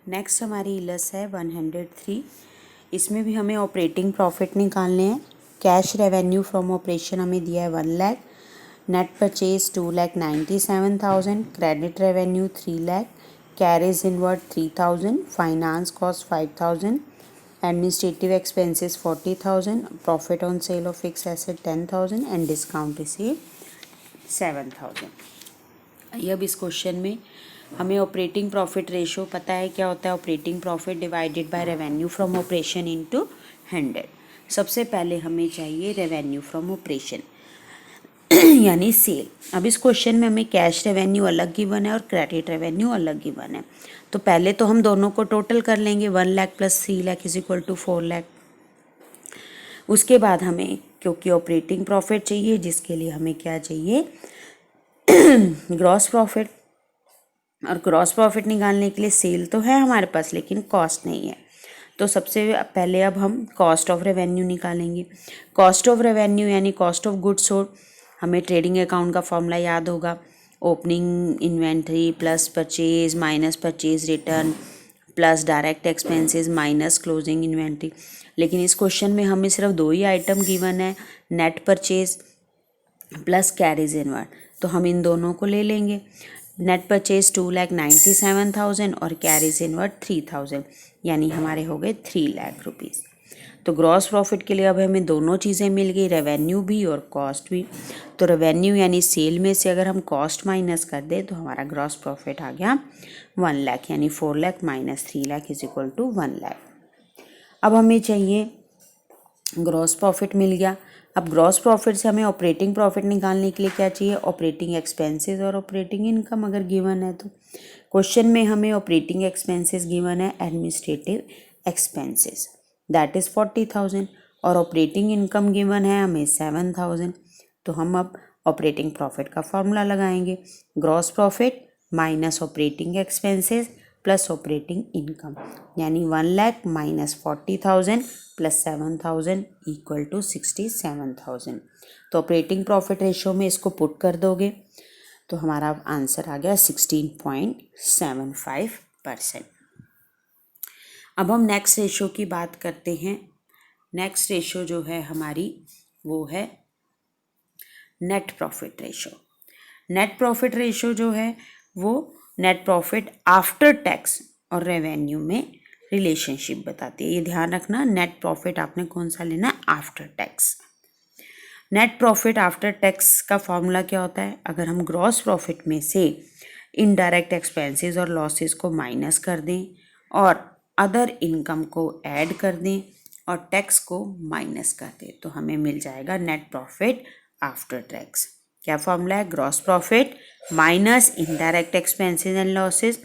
Next हमारी Ilus है 103। इसमें भी हमें ऑपरेटिंग प्रॉफिट निकालने हैं। कैश रेवेन्यू फ्रॉम ऑपरेशन हमें दिया है 1 lakh, net purchase 2,97,000, credit revenue 3 lakh, carriage inward 3,000, finance cost 5,000, administrative expenses 40,000, profit on sale of fix asset 10,000 and discount receive 7,000। अब इस क्वेश्चन में हमें ऑपरेटिंग प्रॉफिट रेशो पता है क्या होता है। Operating profit divided by revenue from operation into 100। सबसे पहले हमें चाहिए रेवेन्यू फ्रॉम ऑपरेशन यानी सेल। अब इस क्वेश्चन में हमें कैश रेवेन्यू अलग गिवन है और क्रेडिट रेवेन्यू अलग गिवन है। तो पहले तो हम दोनों को टोटल कर लेंगे। 1 lakh plus 3 lakh is equal to 4 lakh. उसके बाद हमें क्योंकि ऑपरेटिंग प्रॉफिट चाहिए जिसके लिए हमें क्या चाहिए, ग्रॉस प्रॉफिट। और ग्रॉस प्रॉफिट निकालने के लिए सेल तो है हमारे पास लेकिन कॉस्ट नहीं है। तो सबसे पहले अब हम कॉस्ट ऑफ रेवेन्यू निकालेंगे। कॉस्ट ऑफ रेवेन्यू यानी कॉस्ट ऑफ गुड्स सोल्ड। हमें ट्रेडिंग अकाउंट का फॉर्मूला याद होगा, opening inventory plus purchase minus purchase return plus direct expenses minus closing inventory. लेकिन इस क्वेश्चन में हमें सिर्फ 2 ही आइटम गिवन है, net purchase plus carriage inward. तो हम इन दोनों को ले लेंगे। नेट परचेज 2,97,000 और कैरेज इनवर्ड 3,000 यानी हमारे हो गए 3 लाख रुपीज़। तो ग्रॉस प्रॉफिट के लिए अब हमें दोनों चीज़ें मिल गई, रेवेन्यू भी और कॉस्ट भी। तो रेवेन्यू यानी सेल में से अगर हम कॉस्ट माइनस कर दें तो हमारा ग्रॉस प्रॉफिट आ गया 1 लाख यानी 4 lakh minus 3 lakh is equal to 1 lakh. अब हमें चाहिए ग्रॉस प्रॉफिट मिल गया। अब ग्रॉस प्रॉफिट से हमें ऑपरेटिंग प्रॉफिट निकालने के लिए क्या चाहिए, ऑपरेटिंग एक्सपेंसेस और ऑपरेटिंग इनकम अगर गिवन है तो। क्वेश्चन में हमें ऑपरेटिंग एक्सपेंसेस गिवन है एडमिनिस्ट्रेटिव एक्सपेंसेस दैट इज़ 40,000 और ऑपरेटिंग इनकम गिवन है हमें 7,000। तो हम अब ऑपरेटिंग प्रॉफिट का फॉर्मूला लगाएंगे, gross profit minus operating expenses plus operating income यानी 1 lakh minus 40,000 plus 7,000 equal to 67,000। तो ऑपरेटिंग प्रॉफिट रेशो में इसको पुट कर दोगे तो हमारा आंसर आ गया 16.75%। अब हम नेक्स्ट रेशो की बात करते हैं। नेक्स्ट रेशो जो है हमारी वो है net profit ratio. Net profit ratio जो है वो नेट प्रॉफिट आफ्टर टैक्स और रेवेन्यू में रिलेशनशिप बताती है। ये ध्यान रखना, नेट प्रॉफिट आपने कौन सा लेना है, after tax. Net profit after tax का फॉर्मूला क्या होता है, अगर हम ग्रॉस प्रॉफिट में से इनडायरेक्ट एक्सपेंसेस और लॉसेस को माइनस कर दें और अदर इनकम को ऐड कर दें और टैक्स को माइनस कर दें तो हमें मिल जाएगा नेट प्रॉफिट आफ्टर टैक्स। क्या फॉर्मूला है, gross profit minus indirect expenses and losses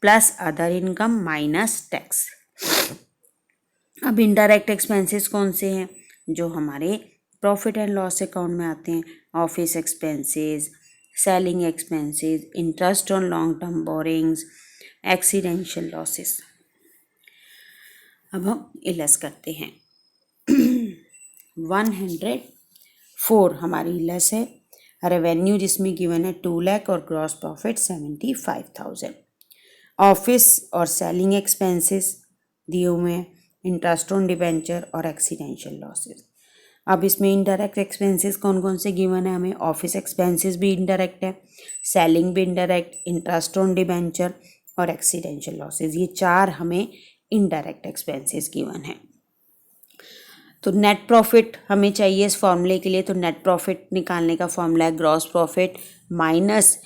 plus other income minus tax. अब इनडायरेक्ट एक्सपेंसेस कौन से हैं, जो हमारे प्रॉफिट एंड लॉस अकाउंट में आते हैं, office expenses, selling expenses, interest on long term borrowings, accidental losses. अब हम इलस करते हैं। 104 हमारी इलस है, रेवेन्यू जिसमें गिवन है 2 लाख और ग्रॉस प्रॉफिट 75,000। ऑफिस और सेलिंग एक्सपेंसेस दिए हुए हैं, इंटरेस्ट ऑन डिबेंचर और एक्सीडेंशियल लॉसेस। अब इसमें इनडायरेक्ट एक्सपेंसेस कौन कौन से गिवन है हमें, ऑफिस एक्सपेंसेस भी इनडायरेक्ट है, सेलिंग भी इनडायरेक्ट, इंटरेस्ट ऑन डिबेंचर और एक्सीडेंशियल लॉसेस, ये 4 हमें इनडायरेक्ट एक्सपेंसेस गिवन है। तो नेट प्रॉफिट हमें चाहिए इस फॉर्मूले के लिए। तो नेट प्रॉफिट निकालने का फॉर्मूला है gross profit minus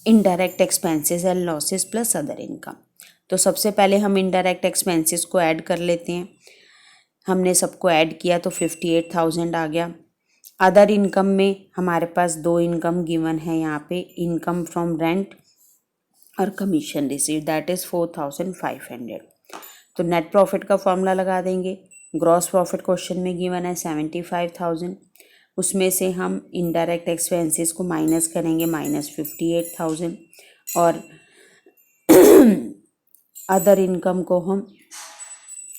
indirect expenses and losses plus other income. तो सबसे पहले हम इनडायरेक्ट एक्सपेंसेस को ऐड कर लेते हैं। हमने सबको ऐड किया तो 58,000 आ गया। अदर इनकम में हमारे पास 2 इनकम गिवन है यहाँ पे, इनकम फ्रॉम रेंट और कमीशन रिसीव दैट इज़ 4,500। तो नेट प्रॉफिट का फॉर्मूला लगा देंगे। ग्रॉस प्रॉफिट क्वेश्चन में गिवन है 75,000, उसमें से हम इनडायरेक्ट एक्सपेंसेस को माइनस करेंगे माइनस 58,000 और अदर इनकम को हम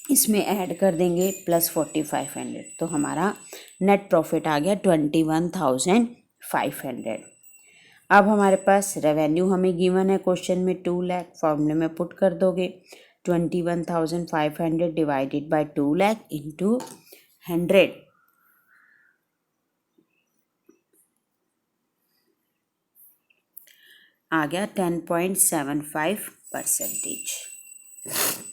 इसमें ऐड कर देंगे प्लस 4,500। तो हमारा नेट प्रॉफिट आ गया 21,500। अब हमारे पास रेवेन्यू हमें गिवन है क्वेश्चन में 2 लाख, फॉर्मूले में पुट कर दोगे 21,500 डिवाइडेड बाय 2 लाख इंटू 100 आ गया 10.75%।